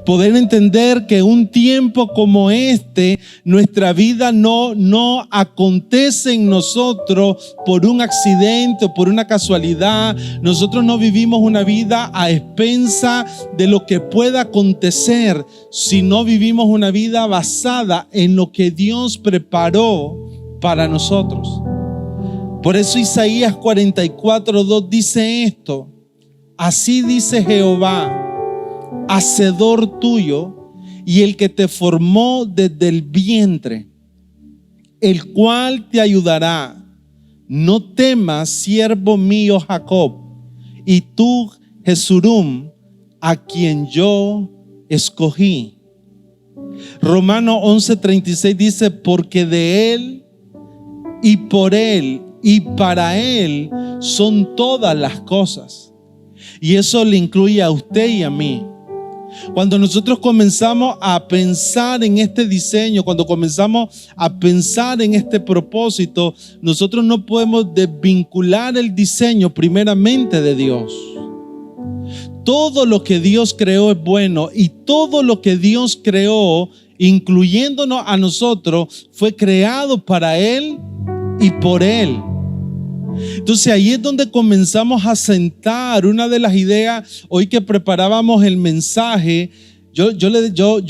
Poder entender que un tiempo como este, nuestra vida no acontece en nosotros por un accidente o por una casualidad. Nosotros no vivimos una vida a expensa de lo que pueda acontecer, sino vivimos una vida basada en lo que Dios preparó para nosotros. Por eso Isaías 44:2 dice esto: así dice Jehová, hacedor tuyo y el que te formó desde el vientre, el cual te ayudará. No temas, siervo mío Jacob, y tú, Jesurum, a quien yo escogí. Romanos 11:36 dice: porque de Él y por Él y para Él son todas las cosas. Y eso le incluye a usted y a mí. Cuando nosotros comenzamos a pensar en este diseño, cuando comenzamos a pensar en este propósito, nosotros no podemos desvincular el diseño primeramente de Dios. Todo lo que Dios creó es bueno, y todo lo que Dios creó, incluyéndonos a nosotros, fue creado para Él y por Él. Entonces ahí es donde comenzamos a sentar una de las ideas. Hoy que preparábamos el mensaje, yo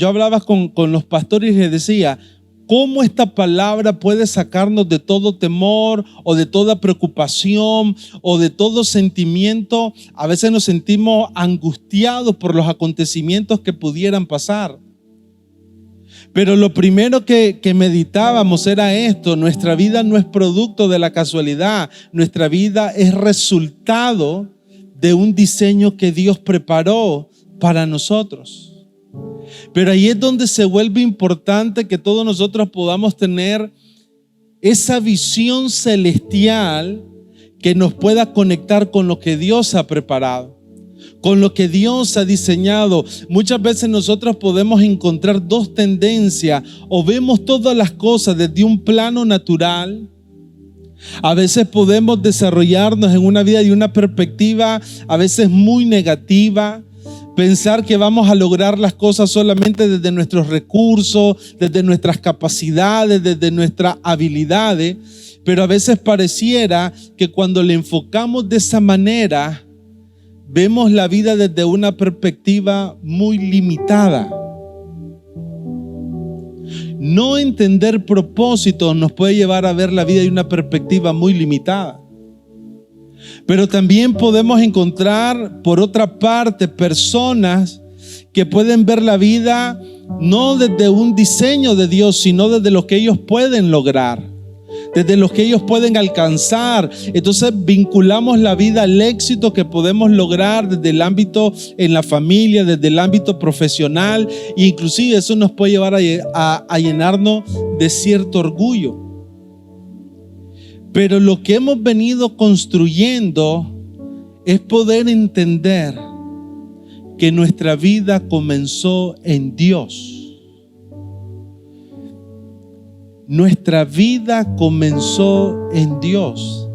hablaba con los pastores y les decía: ¿cómo esta palabra puede sacarnos de todo temor o de toda preocupación o de todo sentimiento? A veces nos sentimos angustiados por los acontecimientos que pudieran pasar. Pero lo primero que meditábamos era esto: nuestra vida no es producto de la casualidad, nuestra vida es resultado de un diseño que Dios preparó para nosotros. Pero ahí es donde se vuelve importante que todos nosotros podamos tener esa visión celestial que nos pueda conectar con lo que Dios ha preparado, con lo que Dios ha diseñado. Muchas veces nosotros podemos encontrar dos tendencias: o vemos todas las cosas desde un plano natural. A veces podemos desarrollarnos en una vida de una perspectiva a veces muy negativa, pensar que vamos a lograr las cosas solamente desde nuestros recursos, desde nuestras capacidades, desde nuestras habilidades. Pero a veces pareciera que cuando le enfocamos de esa manera, vemos la vida desde una perspectiva muy limitada. No entender propósitos nos puede llevar a ver la vida de una perspectiva muy limitada. Pero también podemos encontrar, por otra parte, personas que pueden ver la vida no desde un diseño de Dios, sino desde lo que ellos pueden lograr, desde lo que ellos pueden alcanzar. Entonces vinculamos la vida al éxito que podemos lograr desde el ámbito en la familia, desde el ámbito profesional, e inclusive eso nos puede llevar a llenarnos de cierto orgullo. Pero lo que hemos venido construyendo es poder entender que nuestra vida comenzó en Dios. Nuestra vida comenzó en Dios.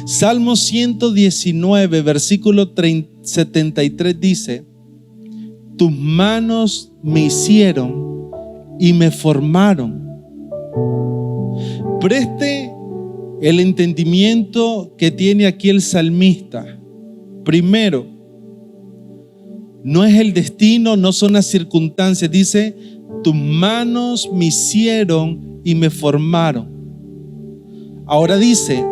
Salmo 119, versículo 73 dice: tus manos me hicieron y me formaron. Preste el entendimiento que tiene aquí el salmista. Primero, no es el destino, no son las circunstancias. Dice: tus manos me hicieron y me formaron. Ahora dice: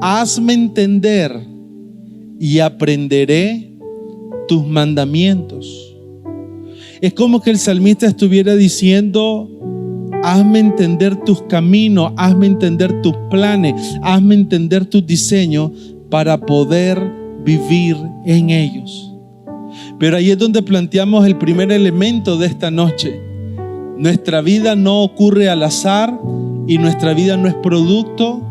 hazme entender y aprenderé tus mandamientos. Es como que el salmista estuviera diciendo: hazme entender tus caminos, hazme entender tus planes, hazme entender tus diseños para poder vivir en ellos. Pero ahí es donde planteamos el primer elemento de esta noche. Nuestra vida no ocurre al azar y nuestra vida no es producto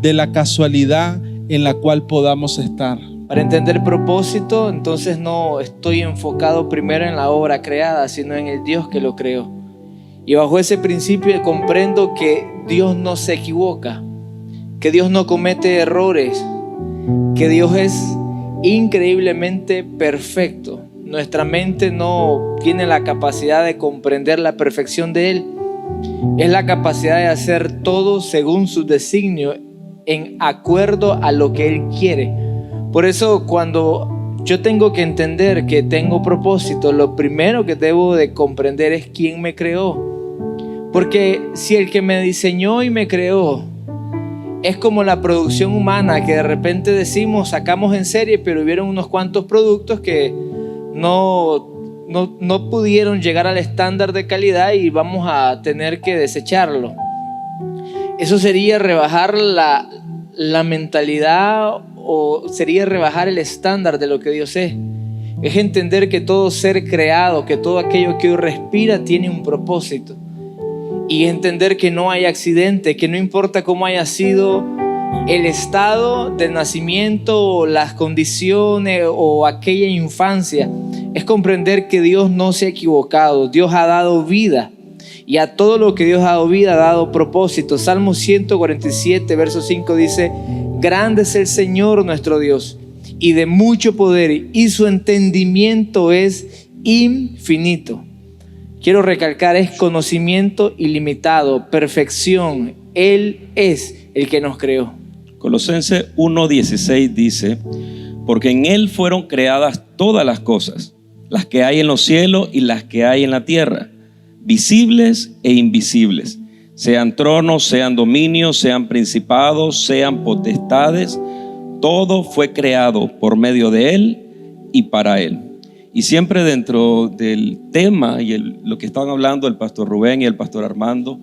de la casualidad en la cual podamos estar. Para entender propósito, entonces no estoy enfocado primero en la obra creada, sino en el Dios que lo creó. Y bajo ese principio comprendo que Dios no se equivoca, que Dios no comete errores, que Dios es increíblemente perfecto. nuestra mente no tiene la capacidad de comprender la perfección de Él. Es la capacidad de hacer todo según su designio, en acuerdo a lo que Él quiere. Por eso, cuando yo tengo que entender que tengo propósito, lo primero que debo de comprender es quién me creó. Porque si el que me diseñó y me creó es como la producción humana, que de repente decimos, sacamos en serie, pero hubieron unos cuantos productos que no pudieron llegar al estándar de calidad y vamos a tener que desecharlo. Eso sería rebajar la mentalidad, o sería rebajar el estándar de lo que Dios es. Es entender que todo ser creado, que todo aquello que hoy respira tiene un propósito. Y entender que no hay accidente, que no importa cómo haya sido el estado de nacimiento, o las condiciones o aquella infancia, es comprender que Dios no se ha equivocado. Dios ha dado vida, y a todo lo que Dios ha dado vida ha dado propósito. Salmo 147, verso 5 dice: grande es el Señor nuestro Dios, y de mucho poder, y su entendimiento es infinito. Quiero recalcar, es conocimiento ilimitado, perfección. Él es el que nos creó. Colosenses 1:16 dice: porque en Él fueron creadas todas las cosas, las que hay en los cielos y las que hay en la tierra, visibles e invisibles, sean tronos, sean dominios, sean principados, sean potestades. Todo fue creado por medio de Él y para Él. Y siempre dentro del tema y lo que estaban hablando el pastor Rubén y el pastor Armando,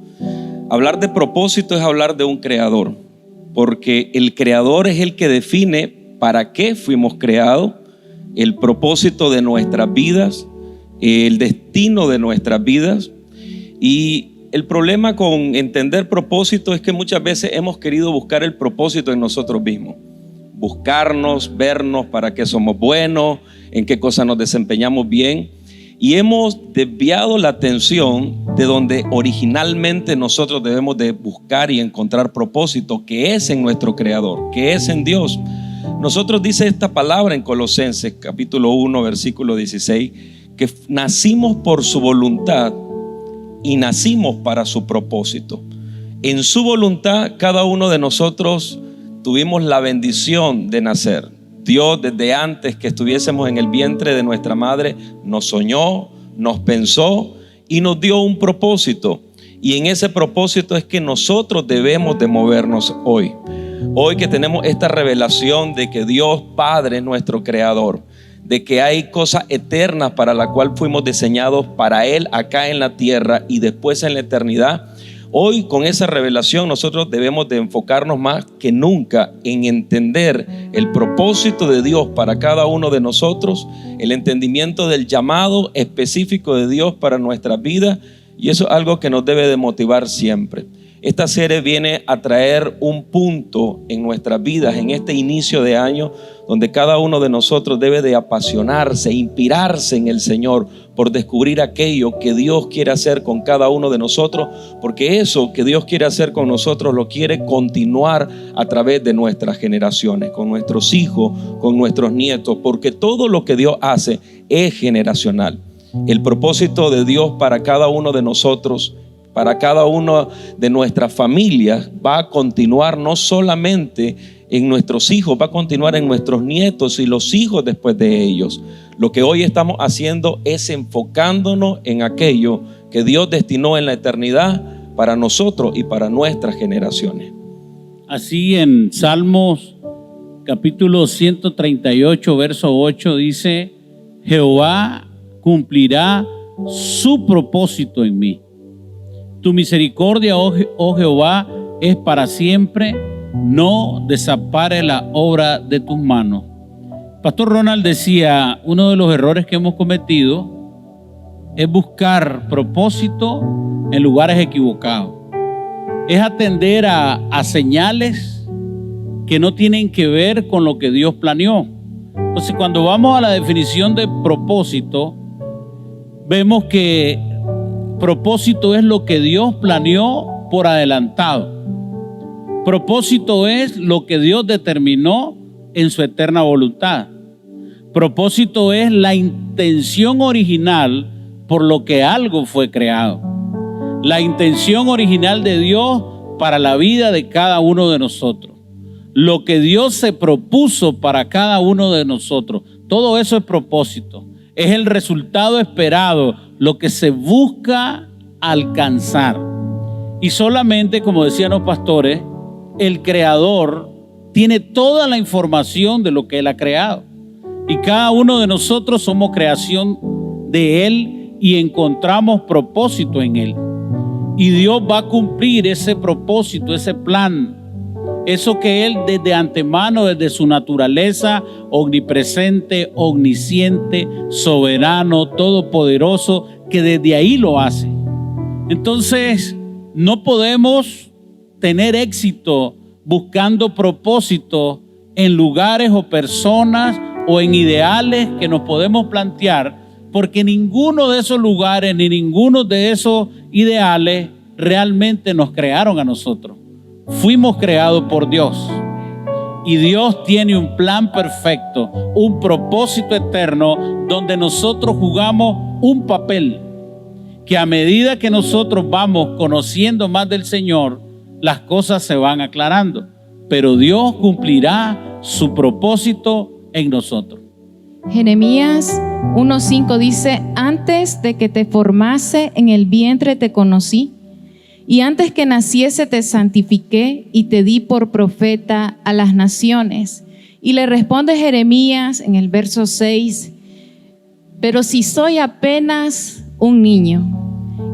hablar de propósito es hablar de un creador, porque el creador es el que define para qué fuimos creados, el propósito de nuestras vidas, el destino de nuestras vidas. Y el problema con entender propósito es que muchas veces hemos querido buscar el propósito en nosotros mismos, buscarnos, vernos para qué somos buenos, en qué cosas nos desempeñamos bien, y hemos desviado la atención de donde originalmente nosotros debemos de buscar y encontrar propósito, que es en nuestro Creador, que es en Dios. Nosotros dice esta palabra en Colosenses capítulo 1 versículo 16, que nacimos por su voluntad y nacimos para su propósito. En su voluntad cada uno de nosotros tuvimos la bendición de nacer. Dios, desde antes que estuviésemos en el vientre de nuestra madre, nos soñó, nos pensó y nos dio un propósito. Y en ese propósito es que nosotros debemos de movernos hoy. Hoy que tenemos esta revelación de que Dios Padre es nuestro creador, de que hay cosas eternas para la cual fuimos diseñados para Él acá en la tierra y después en la eternidad. Hoy con esa revelación nosotros debemos de enfocarnos más que nunca en entender el propósito de Dios para cada uno de nosotros, el entendimiento del llamado específico de Dios para nuestras vidas, y eso es algo que nos debe de motivar siempre. Esta serie viene a traer un punto en nuestras vidas en este inicio de año donde cada uno de nosotros debe de apasionarse, inspirarse en el Señor por descubrir aquello que Dios quiere hacer con cada uno de nosotros, porque eso que Dios quiere hacer con nosotros lo quiere continuar a través de nuestras generaciones, con nuestros hijos, con nuestros nietos, porque todo lo que Dios hace es generacional. El propósito de Dios para cada uno de nosotros, para cada uno de nuestras familias, va a continuar no solamente en nuestros hijos, va a continuar en nuestros nietos y los hijos después de ellos. Lo que hoy estamos haciendo es enfocándonos en aquello que Dios destinó en la eternidad para nosotros y para nuestras generaciones. Así en Salmos capítulo 138 verso 8 dice: Jehová cumplirá su propósito en mí. Tu misericordia, oh Jehová, es para siempre. No desampare la obra de tus manos. Pastor Ronald decía: uno de los errores que hemos cometido es buscar propósito en lugares equivocados. Es atender a señales que no tienen que ver con lo que Dios planeó. Entonces, cuando vamos a la definición de propósito, vemos que propósito es lo que Dios planeó por adelantado. Propósito es lo que Dios determinó en su eterna voluntad. Propósito es la intención original por lo que algo fue creado. La intención original de Dios para la vida de cada uno de nosotros. Lo que Dios se propuso para cada uno de nosotros. Todo eso es propósito. Es el resultado esperado, lo que se busca alcanzar. Y solamente, como decían los pastores, el Creador tiene toda la información de lo que Él ha creado. Y cada uno de nosotros somos creación de Él y encontramos propósito en Él. Y Dios va a cumplir ese propósito, ese plan. Eso que Él desde antemano, desde su naturaleza omnipresente, omnisciente, soberano, todopoderoso, que desde ahí lo hace. Entonces, no podemos tener éxito buscando propósito en lugares o personas o en ideales que nos podemos plantear, porque ninguno de esos lugares ni ninguno de esos ideales realmente nos crearon a nosotros. Fuimos creados por Dios y Dios tiene un plan perfecto, un propósito eterno donde nosotros jugamos un papel que a medida que nosotros vamos conociendo más del Señor, las cosas se van aclarando, pero Dios cumplirá su propósito en nosotros. Jeremías 1:5 dice: antes de que te formase en el vientre te conocí, y antes que naciese te santifiqué y te di por profeta a las naciones. Y le responde Jeremías en el verso 6: pero si soy apenas un niño.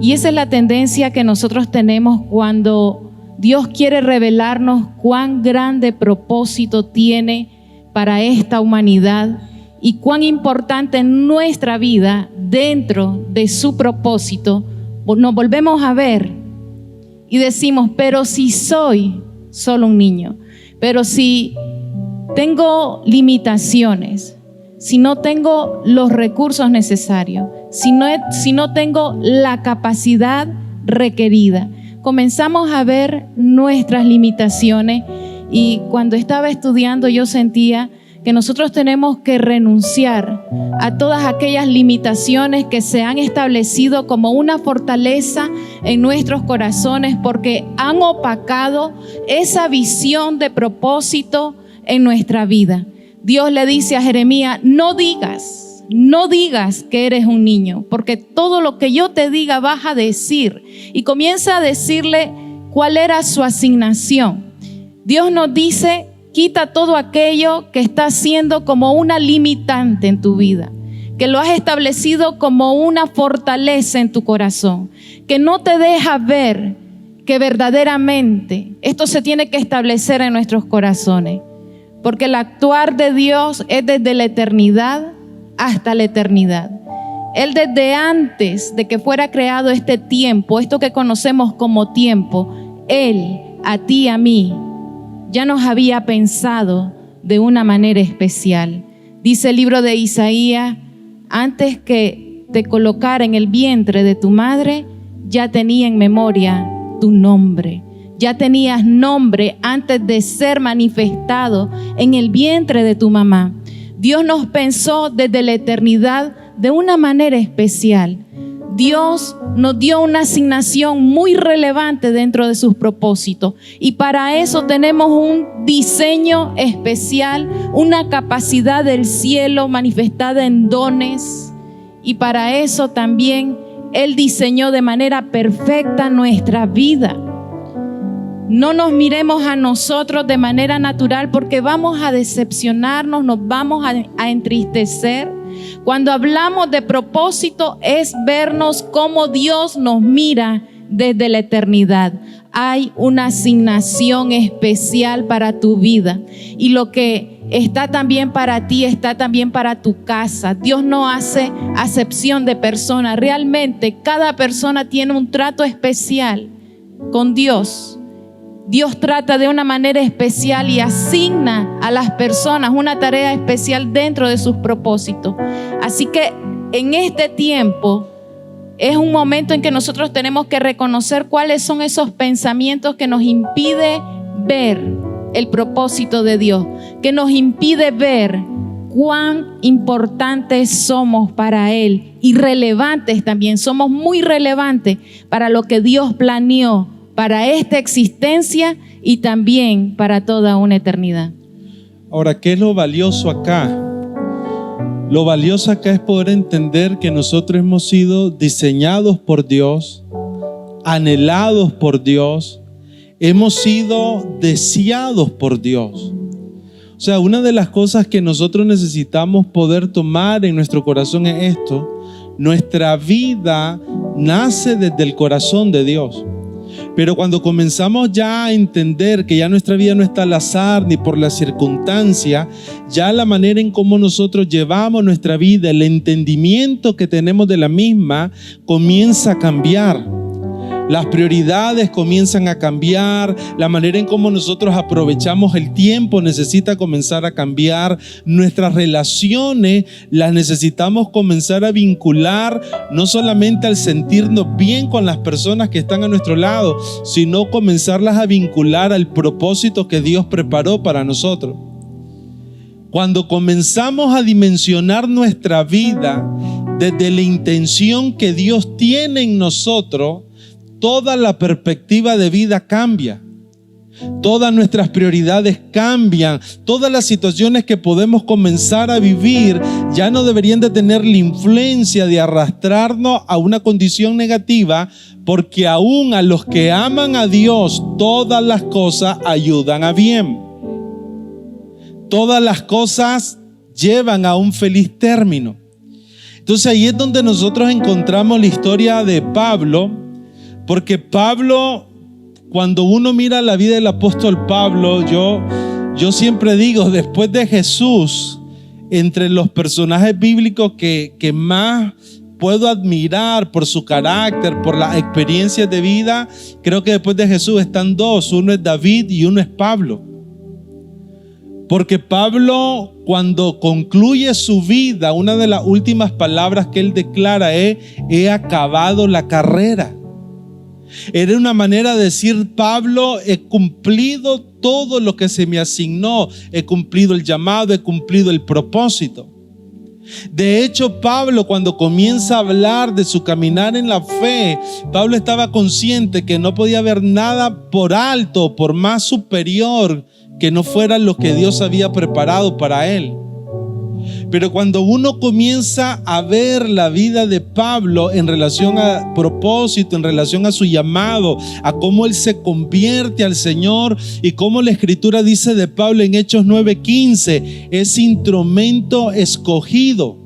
Y esa es la tendencia que nosotros tenemos cuando Dios quiere revelarnos cuán grande propósito tiene para esta humanidad y cuán importante en nuestra vida, dentro de su propósito, nos volvemos a ver y decimos: pero si soy solo un niño, pero si tengo limitaciones, si no tengo los recursos necesarios, si no tengo la capacidad requerida, comenzamos a ver nuestras limitaciones. Y cuando estaba estudiando yo sentía que nosotros tenemos que renunciar a todas aquellas limitaciones que se han establecido como una fortaleza en nuestros corazones, porque han opacado esa visión de propósito en nuestra vida. Dios le dice a Jeremías: no digas que eres un niño, porque todo lo que yo te diga vas a decir. Y comienza a decirle cuál era su asignación. Dios nos dice: quita todo aquello que está siendo como una limitante en tu vida, que lo has establecido como una fortaleza en tu corazón, que no te deja ver que verdaderamente esto se tiene que establecer en nuestros corazones, porque el actuar de Dios es desde la eternidad hasta la eternidad. Él desde antes de que fuera creado este tiempo, esto que conocemos como tiempo, Él, a ti y a mí, ya nos había pensado de una manera especial. Dice el libro de Isaías: antes que te colocara en el vientre de tu madre, ya tenía en memoria tu nombre. Ya tenías nombre antes de ser manifestado en el vientre de tu mamá. Dios nos pensó desde la eternidad de una manera especial. Dios nos dio una asignación muy relevante dentro de sus propósitos, y para eso tenemos un diseño especial, una capacidad del cielo manifestada en dones, y para eso también Él diseñó de manera perfecta nuestra vida. No nos miremos a nosotros de manera natural, porque vamos a decepcionarnos, nos vamos a entristecer. Cuando hablamos de propósito es vernos como Dios nos mira desde la eternidad. Hay una asignación especial para tu vida, y lo que está también para ti está también para tu casa. Dios no hace acepción de personas. Realmente cada persona tiene un trato especial con Dios. Dios trata de una manera especial y asigna a las personas una tarea especial dentro de sus propósitos. Así que en este tiempo es un momento en que nosotros tenemos que reconocer cuáles son esos pensamientos que nos impiden ver el propósito de Dios, que nos impide ver cuán importantes somos para Él y relevantes también. Somos muy relevantes para lo que Dios planeó para esta existencia y también para toda una eternidad. Ahora, ¿qué es lo valioso acá? Lo valioso acá es poder entender que nosotros hemos sido diseñados por Dios, anhelados por Dios, hemos sido deseados por Dios. O sea, una de las cosas que nosotros necesitamos poder tomar en nuestro corazón es esto: nuestra vida nace desde el corazón de Dios. Pero cuando comenzamos ya a entender que ya nuestra vida no está al azar ni por la circunstancia, ya la manera en cómo nosotros llevamos nuestra vida, el entendimiento que tenemos de la misma, comienza a cambiar. Las prioridades comienzan a cambiar, la manera en cómo nosotros aprovechamos el tiempo necesita comenzar a cambiar, nuestras relaciones las necesitamos comenzar a vincular, no solamente al sentirnos bien con las personas que están a nuestro lado, sino comenzarlas a vincular al propósito que Dios preparó para nosotros. Cuando comenzamos a dimensionar nuestra vida desde la intención que Dios tiene en nosotros, toda la perspectiva de vida cambia. Todas nuestras prioridades cambian. Todas las situaciones que podemos comenzar a vivir ya no deberían de tener la influencia de arrastrarnos a una condición negativa, porque aún a los que aman a Dios, todas las cosas ayudan a bien. Todas las cosas llevan a un feliz término. Entonces ahí es donde nosotros encontramos la historia de Pablo. Porque Pablo, cuando uno mira la vida del apóstol Pablo, yo siempre digo, después de Jesús, entre los personajes bíblicos que más puedo admirar por su carácter, por las experiencias de vida, creo que después de Jesús están dos: uno es David y uno es Pablo. Porque Pablo, cuando concluye su vida, una de las últimas palabras que él declara es: he acabado la carrera. Era una manera de decir: Pablo, he cumplido todo lo que se me asignó, he cumplido el llamado, he cumplido el propósito. De hecho, Pablo, cuando comienza a hablar de su caminar en la fe, Pablo estaba consciente que no podía haber nada por alto, por más superior, que no fuera lo que Dios había preparado para él. Pero cuando uno comienza a ver la vida de Pablo en relación a propósito, en relación a su llamado, a cómo él se convierte al Señor y cómo la Escritura dice de Pablo en Hechos 9:15, es instrumento escogido.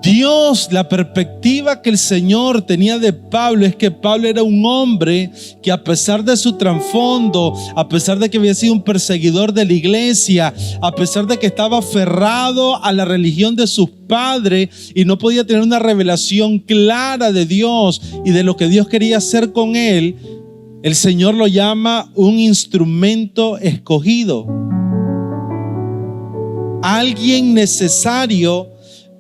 Dios, la perspectiva que el Señor tenía de Pablo es que Pablo era un hombre que, a pesar de su trasfondo, a pesar de que había sido un perseguidor de la iglesia, a pesar de que estaba aferrado a la religión de sus padres y no podía tener una revelación clara de Dios y de lo que Dios quería hacer con él, el Señor lo llama un instrumento escogido, alguien necesario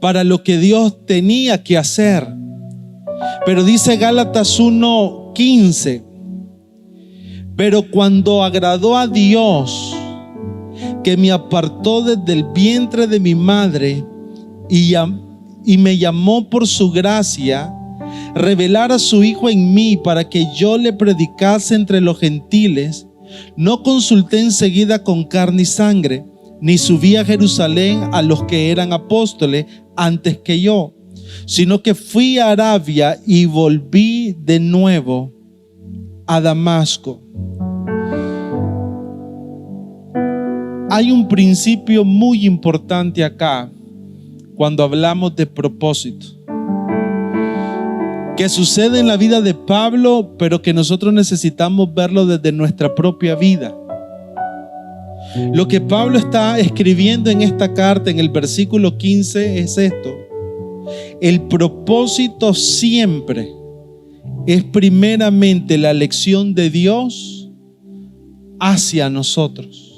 para lo que Dios tenía que hacer. Pero dice Gálatas 1:15, pero cuando agradó a Dios, que me apartó desde el vientre de mi madre y me llamó por su gracia, revelar a su Hijo en mí para que yo le predicase entre los gentiles, no consulté enseguida con carne y sangre, ni subí a Jerusalén a los que eran apóstoles antes que yo, sino que fui a Arabia y volví de nuevo a Damasco. Hay un principio muy importante acá cuando hablamos de propósito, que sucede en la vida de Pablo, pero que nosotros necesitamos verlo desde nuestra propia vida. Lo que Pablo está escribiendo en esta carta, en el versículo 15, es esto: el propósito siempre es primeramente la elección de Dios hacia nosotros.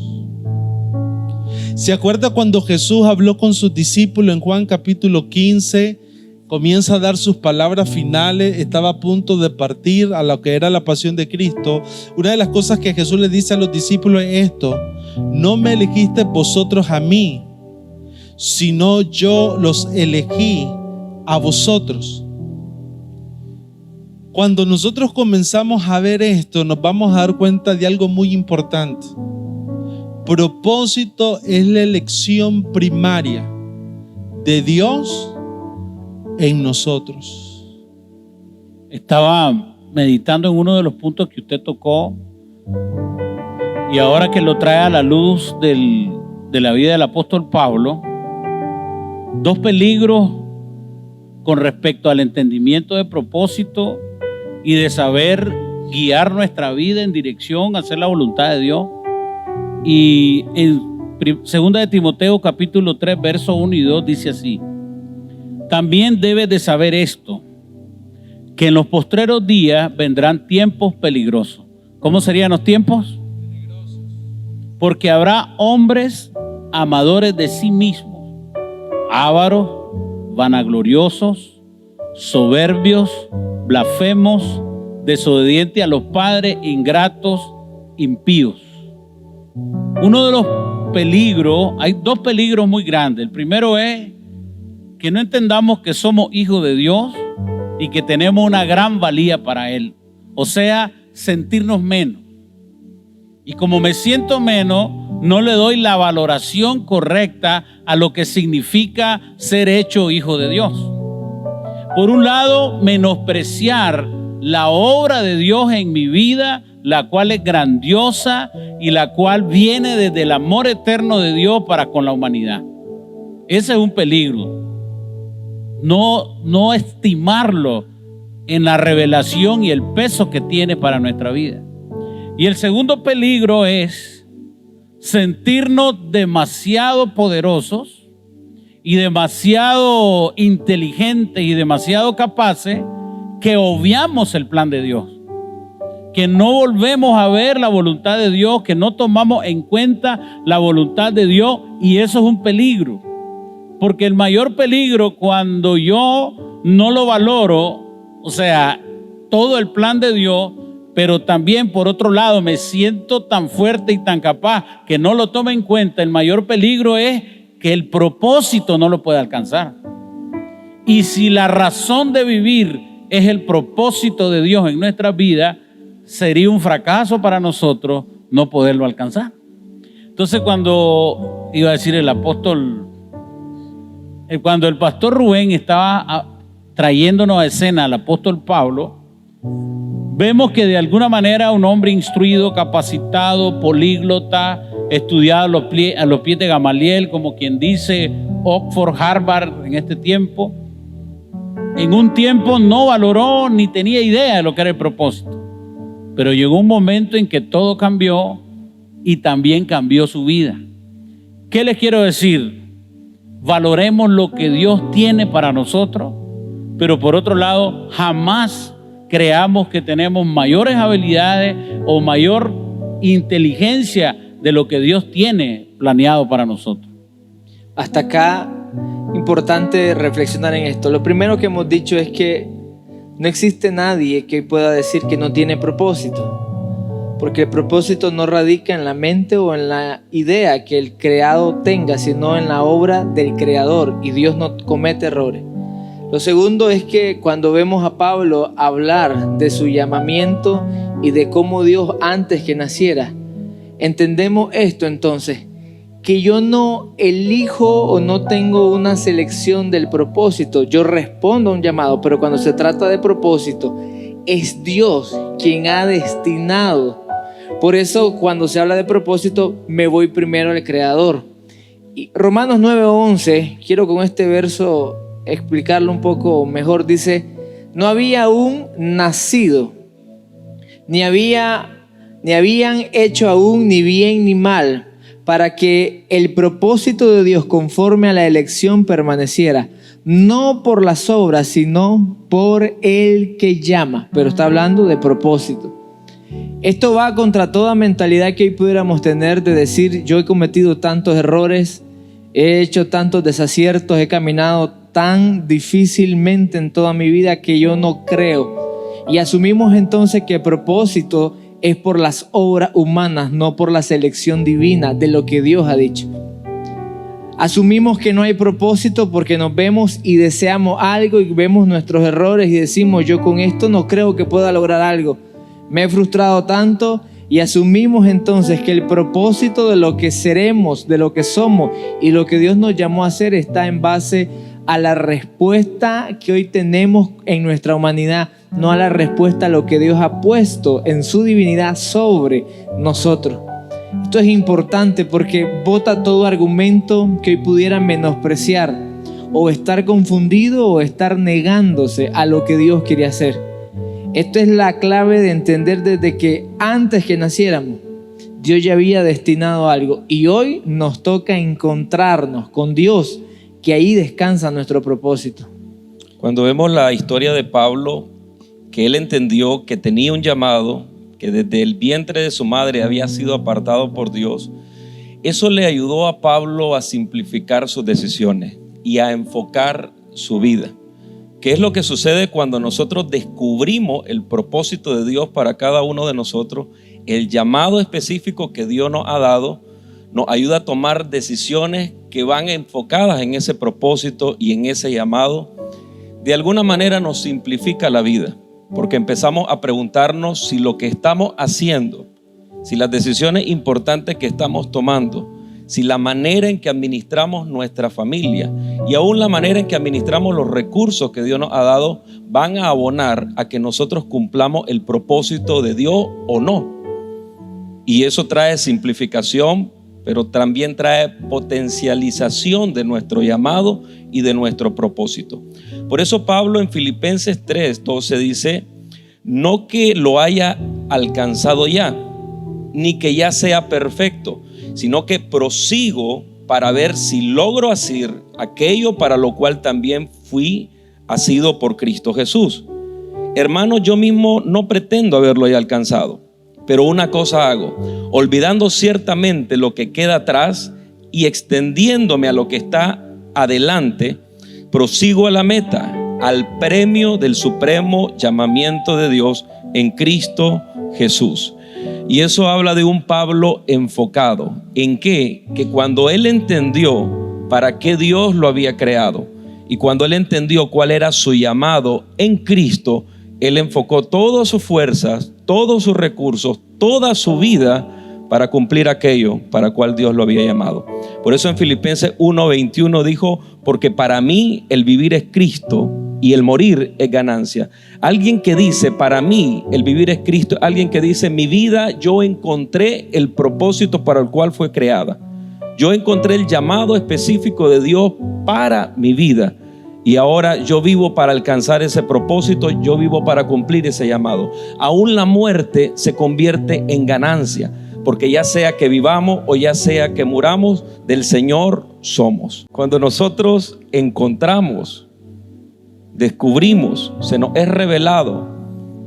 ¿Se acuerda cuando Jesús habló con sus discípulos en Juan capítulo 15? Comienza a dar sus palabras finales, estaba a punto de partir a lo que era la pasión de Cristo. Una de las cosas que Jesús le dice a los discípulos es esto: no me elegisteis vosotros a mí, sino yo los elegí a vosotros. Cuando nosotros comenzamos a ver esto, nos vamos a dar cuenta de algo muy importante. Propósito es la elección primaria de Dios en nosotros. Estaba meditando en uno de los puntos que usted tocó, y ahora que lo trae a la luz de la vida del apóstol Pablo, dos peligros con respecto al entendimiento de propósito y de saber guiar nuestra vida en dirección a hacer la voluntad de Dios. Y en 2 de Timoteo capítulo 3 versos 1 y 2 dice así: también debes de saber esto, que en los postreros días vendrán tiempos peligrosos. ¿Cómo serían los tiempos? Porque habrá hombres amadores de sí mismos, ávaros, vanagloriosos, soberbios, blasfemos, desobedientes a los padres, ingratos, impíos. Uno de los peligros, hay dos peligros muy grandes. El primero es que no entendamos que somos hijos de Dios y que tenemos una gran valía para Él. O sea, sentirnos menos. Y como me siento menos, no le doy la valoración correcta a lo que significa ser hecho hijo de Dios. Por un lado, menospreciar la obra de Dios en mi vida, la cual es grandiosa y la cual viene desde el amor eterno de Dios para con la humanidad. Ese es un peligro. No estimarlo en la revelación y el peso que tiene para nuestra vida. Y el segundo peligro es sentirnos demasiado poderosos y demasiado inteligentes y demasiado capaces, que obviamos el plan de Dios, que no volvemos a ver la voluntad de Dios, que no tomamos en cuenta la voluntad de Dios, y eso es un peligro. Porque el mayor peligro, cuando yo no lo valoro, o sea, todo el plan de Dios, pero también por otro lado me siento tan fuerte y tan capaz que no lo tome en cuenta, el mayor peligro es que el propósito no lo puede alcanzar. Y si la razón de vivir es el propósito de Dios en nuestra vida, sería un fracaso para nosotros no poderlo alcanzar. Entonces, cuando iba a decir el apóstol, cuando el pastor Rubén estaba trayéndonos a escena al apóstol Pablo, vemos que de alguna manera un hombre instruido, capacitado, políglota, estudiado a los pies de Gamaliel, como quien dice Oxford, Harvard en este tiempo, en un tiempo no valoró ni tenía idea de lo que era el propósito. Pero llegó un momento en que todo cambió y también cambió su vida. ¿Qué les quiero decir? Valoremos lo que Dios tiene para nosotros, pero por otro lado, jamás creamos que tenemos mayores habilidades o mayor inteligencia de lo que Dios tiene planeado para nosotros. Hasta acá, importante reflexionar en esto. Lo primero que hemos dicho es que no existe nadie que pueda decir que no tiene propósito, porque el propósito no radica en la mente o en la idea que el creado tenga, sino en la obra del creador, y Dios no comete errores. Lo segundo es que cuando vemos a Pablo hablar de su llamamiento y de cómo Dios antes que naciera, entendemos esto entonces, que yo no elijo o no tengo una selección del propósito. Yo respondo a un llamado, pero cuando se trata de propósito, es Dios quien ha destinado. Por eso cuando se habla de propósito, me voy primero al Creador. Y Romanos 9:11, quiero con este verso explicarlo un poco mejor. Dice: no había aún nacido, ni habían hecho aún ni bien ni mal, para que el propósito de Dios conforme a la elección permaneciera, no por las obras, sino por el que llama. Pero está hablando de propósito. Esto va contra toda mentalidad que hoy pudiéramos tener de decir: yo he cometido tantos errores, he hecho tantos desaciertos, he caminado tan difícilmente en toda mi vida que yo no creo. Y asumimos entonces que propósito es por las obras humanas, no por la selección divina de lo que Dios ha dicho. Asumimos que no hay propósito porque nos vemos y deseamos algo y vemos nuestros errores y decimos, yo con esto no creo que pueda lograr algo. Me he frustrado tanto, y asumimos entonces que el propósito de lo que seremos, de lo que somos y lo que Dios nos llamó a hacer está en base a la respuesta que hoy tenemos en nuestra humanidad, no a la respuesta a lo que Dios ha puesto en su divinidad sobre nosotros. Esto es importante porque bota todo argumento que hoy pudiera menospreciar o estar confundido o estar negándose a lo que Dios quiere hacer. Esto es la clave de entender desde que antes que naciéramos, Dios ya había destinado algo y hoy nos toca encontrarnos con Dios, que ahí descansa nuestro propósito. Cuando vemos la historia de Pablo, que él entendió que tenía un llamado, que desde el vientre de su madre había sido apartado por Dios, eso le ayudó a Pablo a simplificar sus decisiones y a enfocar su vida. ¿Qué es lo que sucede cuando nosotros descubrimos el propósito de Dios para cada uno de nosotros? El llamado específico que Dios nos ha dado nos ayuda a tomar decisiones que van enfocadas en ese propósito y en ese llamado. De alguna manera nos simplifica la vida, porque empezamos a preguntarnos si lo que estamos haciendo, si las decisiones importantes que estamos tomando, si la manera en que administramos nuestra familia y aún la manera en que administramos los recursos que Dios nos ha dado van a abonar a que nosotros cumplamos el propósito de Dios o no. Y eso trae simplificación, pero también trae potencialización de nuestro llamado y de nuestro propósito. Por eso Pablo en Filipenses 3:12 dice, no que lo haya alcanzado ya, ni que ya sea perfecto, sino que prosigo para ver si logro hacer aquello para lo cual también fui asido por Cristo Jesús. Hermano, yo mismo no pretendo haberlo ya alcanzado, pero una cosa hago, olvidando ciertamente lo que queda atrás y extendiéndome a lo que está adelante, prosigo a la meta, al premio del supremo llamamiento de Dios en Cristo Jesús. Y eso habla de un Pablo enfocado. ¿En qué? Que cuando él entendió para qué Dios lo había creado y cuando él entendió cuál era su llamado en Cristo, él enfocó todas sus fuerzas, todos sus recursos, toda su vida para cumplir aquello para cual Dios lo había llamado. Por eso en Filipenses 1:21 dijo, porque para mí el vivir es Cristo y el morir es ganancia. Alguien que dice, para mí el vivir es Cristo, alguien que dice, mi vida yo encontré el propósito para el cual fue creada. Yo encontré el llamado específico de Dios para mi vida. Y ahora yo vivo para alcanzar ese propósito, yo vivo para cumplir ese llamado. Aún la muerte se convierte en ganancia, porque ya sea que vivamos o ya sea que muramos, del Señor somos. Cuando nosotros encontramos, descubrimos, se nos es revelado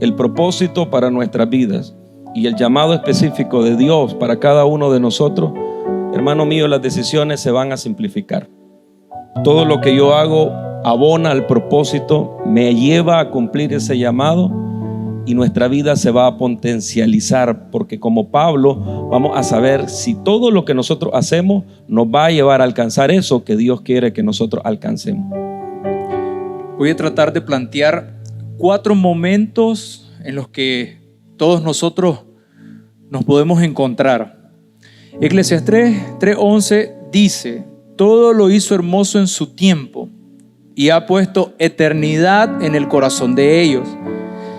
el propósito para nuestras vidas y el llamado específico de Dios para cada uno de nosotros, hermano mío, las decisiones se van a simplificar. Todo lo que yo hago abona al propósito, me lleva a cumplir ese llamado y nuestra vida se va a potencializar, porque como Pablo vamos a saber si todo lo que nosotros hacemos nos va a llevar a alcanzar eso que Dios quiere que nosotros alcancemos. Voy a tratar de plantear 4 momentos en los que todos nosotros nos podemos encontrar. Eclesiastés 3:11 dice, todo lo hizo hermoso en su tiempo y ha puesto eternidad en el corazón de ellos,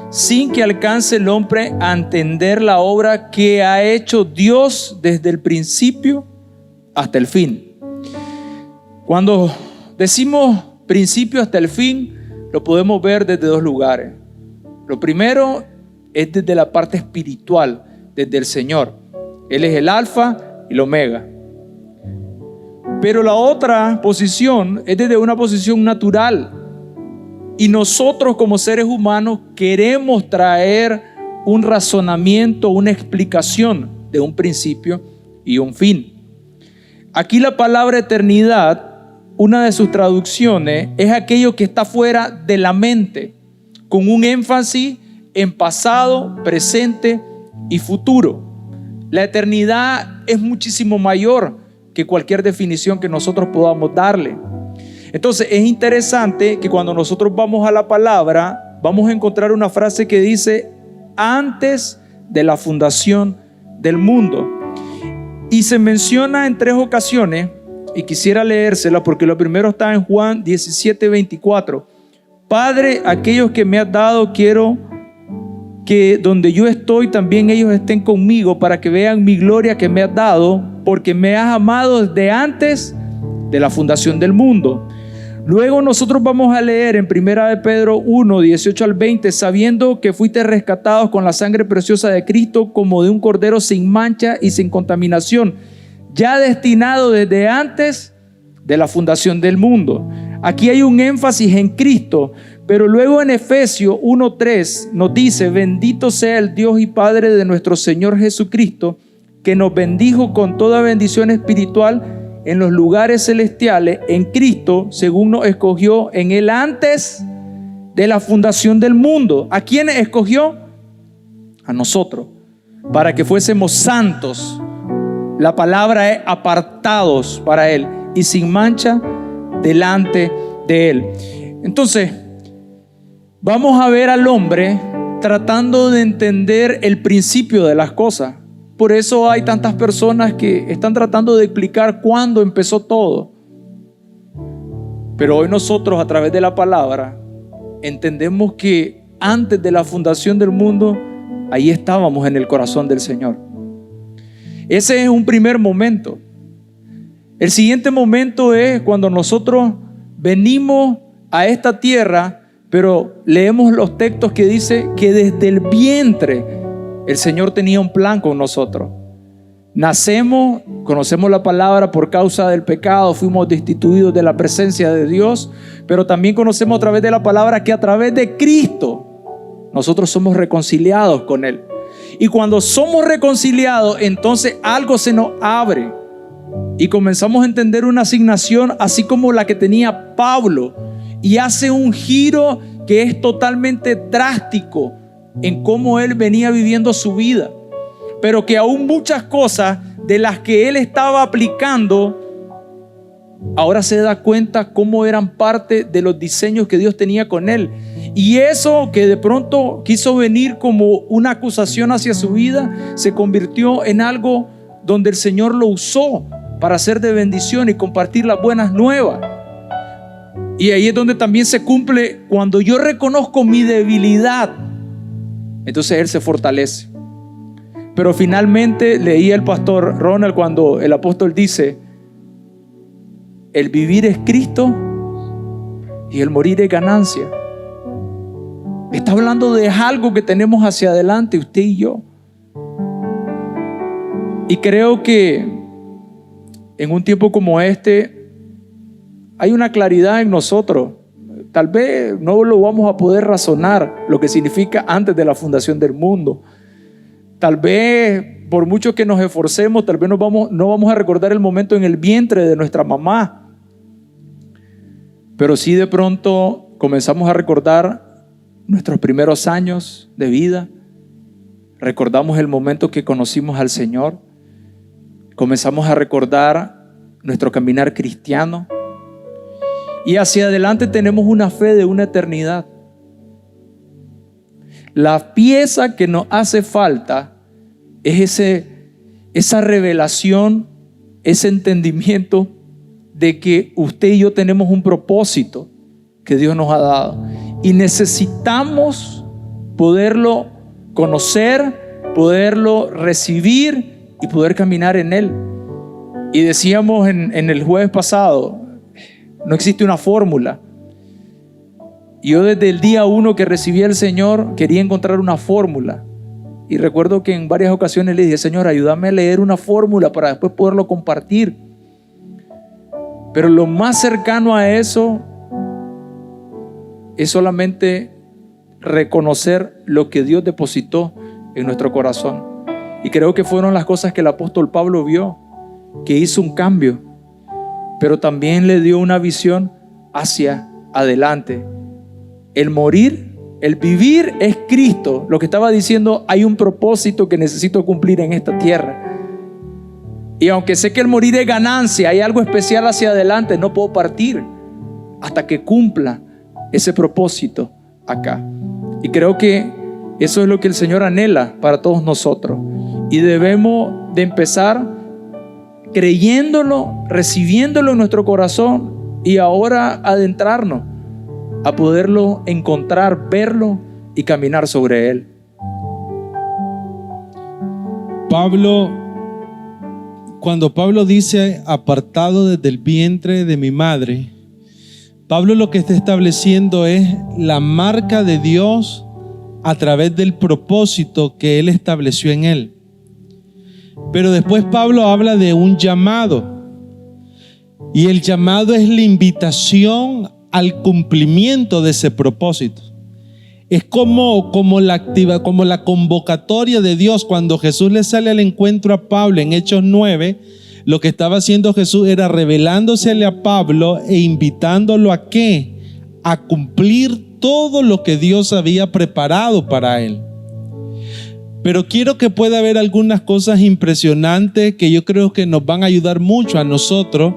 sin que alcance el hombre a entender la obra que ha hecho Dios desde el principio hasta el fin. Cuando decimos principio hasta el fin, lo podemos ver desde 2 lugares. Lo primero es desde la parte espiritual, desde el Señor. Él es el alfa y el omega. Pero la otra posición es desde una posición natural. Y nosotros como seres humanos queremos traer un razonamiento, una explicación de un principio y un fin. Aquí la palabra eternidad, una de sus traducciones, es aquello que está fuera de la mente, con un énfasis en pasado, presente y futuro. La eternidad es muchísimo mayor que cualquier definición que nosotros podamos darle. Entonces es interesante que cuando nosotros vamos a la palabra, vamos a encontrar una frase que dice antes de la fundación del mundo. Y se menciona en 3 ocasiones, y quisiera leérsela porque lo primero está en Juan 17:24. Padre, aquellos que me has dado, quiero que donde yo estoy también ellos estén conmigo, para que vean mi gloria que me has dado, porque me has amado desde antes de la fundación del mundo. Luego nosotros vamos a leer en 1 de Pedro 1, 18 al 20, sabiendo que fuiste rescatados con la sangre preciosa de Cristo, como de un cordero sin mancha y sin contaminación, ya destinado desde antes de la fundación del mundo. Aquí hay un énfasis en Cristo, pero luego en Efesios 1:3 nos dice: bendito sea el Dios y Padre de nuestro Señor Jesucristo, que nos bendijo con toda bendición espiritual en los lugares celestiales en Cristo, según nos escogió en Él antes de la fundación del mundo. ¿A quiénes escogió? A nosotros, para que fuésemos santos. La palabra es apartados para Él y sin mancha delante de Él. Entonces, vamos a ver al hombre tratando de entender el principio de las cosas. Por eso hay tantas personas que están tratando de explicar cuándo empezó todo. Pero hoy nosotros, a través de la palabra, entendemos que antes de la fundación del mundo, ahí estábamos en el corazón del Señor. Ese es un primer momento. El siguiente momento es cuando nosotros venimos a esta tierra, pero leemos los textos que dice que desde el vientre el Señor tenía un plan con nosotros. Nacemos, conocemos la palabra por causa del pecado, fuimos destituidos de la presencia de Dios, pero también conocemos a través de la palabra que a través de Cristo nosotros somos reconciliados con Él. Y cuando somos reconciliados, entonces algo se nos abre y comenzamos a entender una asignación así como la que tenía Pablo, y hace un giro que es totalmente drástico en cómo él venía viviendo su vida, pero que aún muchas cosas de las que él estaba aplicando, ahora se da cuenta cómo eran parte de los diseños que Dios tenía con él. Y eso que de pronto quiso venir como una acusación hacia su vida, se convirtió en algo donde el Señor lo usó para ser de bendición y compartir las buenas nuevas. Y ahí es donde también se cumple: cuando yo reconozco mi debilidad, entonces Él se fortalece. Pero finalmente leía el pastor Ronald cuando el apóstol dice: el vivir es Cristo y el morir es ganancia. Está hablando de algo que tenemos hacia adelante, usted y yo. Y creo que en un tiempo como este hay una claridad en nosotros. Tal vez no lo vamos a poder razonar lo que significa antes de la fundación del mundo. Tal vez por mucho que nos esforcemos, tal vez no vamos a recordar el momento en el vientre de nuestra mamá. Pero sí, de pronto comenzamos a recordar nuestros primeros años de vida. Recordamos el momento que conocimos al Señor. Comenzamos a recordar nuestro caminar cristiano. Y hacia adelante tenemos una fe de una eternidad. La pieza que nos hace falta es esa revelación, ese entendimiento de que usted y yo tenemos un propósito que Dios nos ha dado. Y necesitamos poderlo conocer, poderlo recibir y poder caminar en Él. Y decíamos en el jueves pasado, no existe una fórmula. Yo desde el día 1 que recibí al Señor quería encontrar una fórmula. Y recuerdo que en varias ocasiones le dije: Señor, ayúdame a leer una fórmula para después poderlo compartir. Pero lo más cercano a eso es solamente reconocer lo que Dios depositó en nuestro corazón. Y creo que fueron las cosas que el apóstol Pablo vio, que hizo un cambio, pero también le dio una visión hacia adelante. El morir El vivir es Cristo. Lo que estaba diciendo, hay un propósito que necesito cumplir en esta tierra. Y aunque sé que el morir es ganancia, hay algo especial hacia adelante, no puedo partir hasta que cumpla ese propósito acá. Y creo que eso es lo que el Señor anhela para todos nosotros. Y debemos de empezar creyéndolo, recibiéndolo en nuestro corazón y ahora adentrarnos a poderlo encontrar, verlo y caminar sobre él. Cuando Pablo dice apartado desde el vientre de mi madre, Pablo lo que está estableciendo es la marca de Dios a través del propósito que Él estableció en él. Pero después Pablo habla de un llamado, y el llamado es la invitación al cumplimiento de ese propósito. Es como la convocatoria de Dios. Cuando Jesús le sale al encuentro a Pablo en Hechos 9, lo que estaba haciendo Jesús era revelándosele a Pablo e invitándolo ¿a qué? A cumplir todo lo que Dios había preparado para él. Pero quiero que pueda haber algunas cosas impresionantes que yo creo que nos van a ayudar mucho a nosotros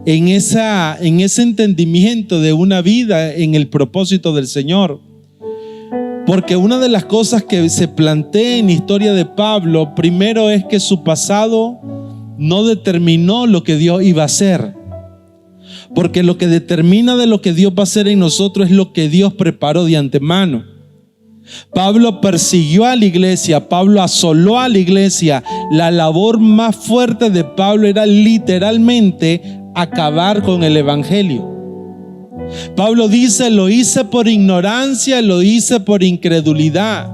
en ese entendimiento de una vida en el propósito del Señor. Porque una de las cosas que se plantea en la historia de Pablo, primero es que su pasado no determinó lo que Dios iba a hacer. Porque lo que determina de lo que Dios va a hacer en nosotros es lo que Dios preparó de antemano. Pablo persiguió a la iglesia, Pablo asoló a la iglesia. La labor más fuerte de Pablo era literalmente acabar con el evangelio. Pablo dice: lo hice por ignorancia, lo hice por incredulidad.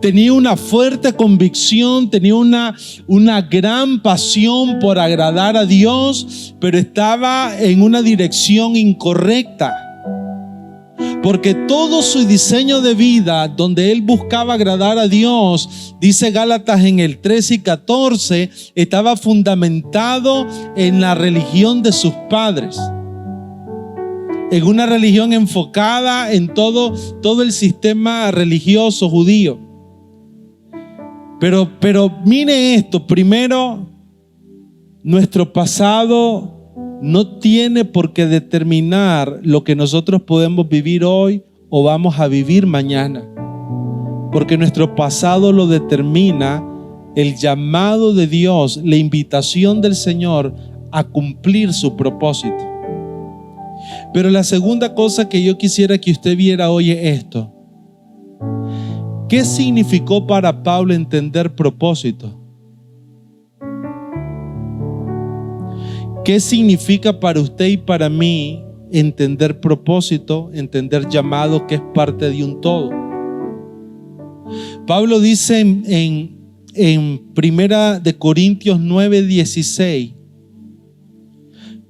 Tenía una fuerte convicción, tenía una gran pasión por agradar a Dios, pero estaba en una dirección incorrecta. Porque todo su diseño de vida, donde él buscaba agradar a Dios, dice Gálatas en el 13 y 14, estaba fundamentado en la religión de sus padres. En una religión enfocada en todo el sistema religioso judío. Pero mire esto, primero, nuestro pasado no tiene por qué determinar lo que nosotros podemos vivir hoy o vamos a vivir mañana. Porque nuestro pasado lo determina el llamado de Dios, la invitación del Señor a cumplir su propósito. Pero la segunda cosa que yo quisiera que usted viera hoy es esto. ¿Qué significó para Pablo entender propósito? ¿Qué significa para usted y para mí entender propósito, entender llamado, que es parte de un todo? Pablo dice en Primera de Corintios 9:16,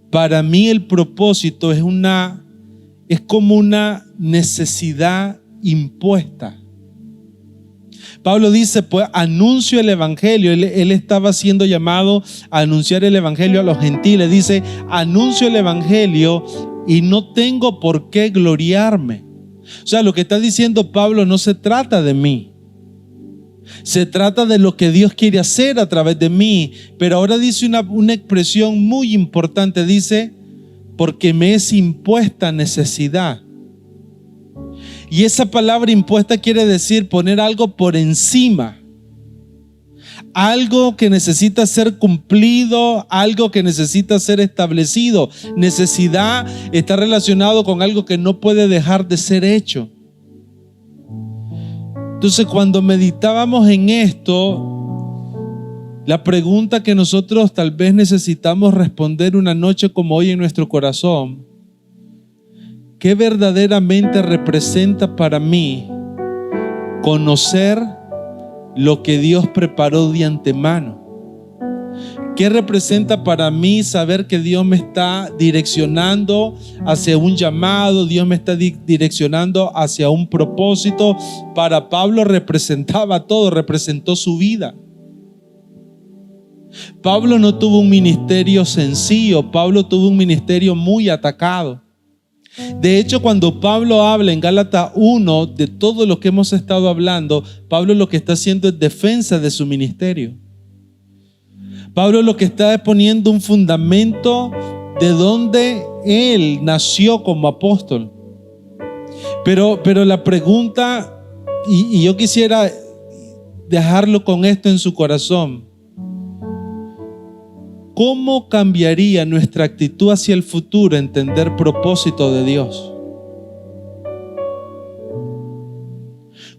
para mí el propósito es como una necesidad impuesta. Pablo dice, pues anuncio el evangelio. Él estaba siendo llamado a anunciar el evangelio a los gentiles. Dice, anuncio el evangelio y no tengo por qué gloriarme. O sea, lo que está diciendo Pablo no se trata de mí. Se trata de lo que Dios quiere hacer a través de mí. Pero ahora dice una expresión muy importante. Dice, porque me es impuesta necesidad. Y esa palabra impuesta quiere decir poner algo por encima. Algo que necesita ser cumplido, algo que necesita ser establecido. Necesidad está relacionado con algo que no puede dejar de ser hecho. Entonces, cuando meditábamos en esto, la pregunta que nosotros tal vez necesitamos responder una noche como hoy en nuestro corazón: ¿qué verdaderamente representa para mí conocer lo que Dios preparó de antemano? ¿Qué representa para mí saber que Dios me está direccionando hacia un llamado? Dios me está direccionando hacia un propósito. Para Pablo representaba todo, representó su vida. Pablo no tuvo un ministerio sencillo, Pablo tuvo un ministerio muy atacado. De hecho, cuando Pablo habla en Gálatas 1 de todo lo que hemos estado hablando, Pablo lo que está haciendo es defensa de su ministerio. Pablo lo que está es poniendo un fundamento de donde él nació como apóstol. Pero la pregunta, y yo quisiera dejarlo con esto en su corazón: ¿cómo cambiaría nuestra actitud hacia el futuro entender propósito de Dios?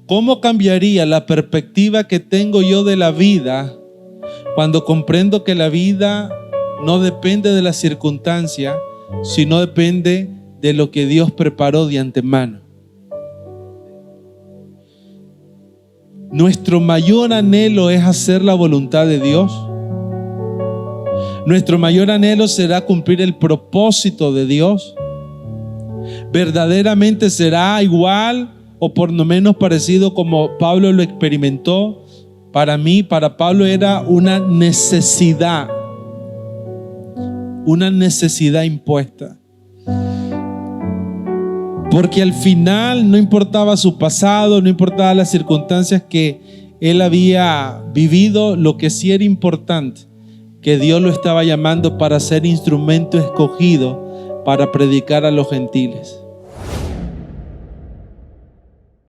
¿Cómo cambiaría la perspectiva que tengo yo de la vida cuando comprendo que la vida no depende de la circunstancia, sino depende de lo que Dios preparó de antemano? Nuestro mayor anhelo es hacer la voluntad de Dios. Nuestro mayor anhelo será cumplir el propósito de Dios. Verdaderamente será igual o por lo menos parecido como Pablo lo experimentó. Para mí, para Pablo era una necesidad impuesta. Porque al final no importaba su pasado, no importaba las circunstancias que él había vivido, lo que sí era importante, que Dios lo estaba llamando para ser instrumento escogido para predicar a los gentiles.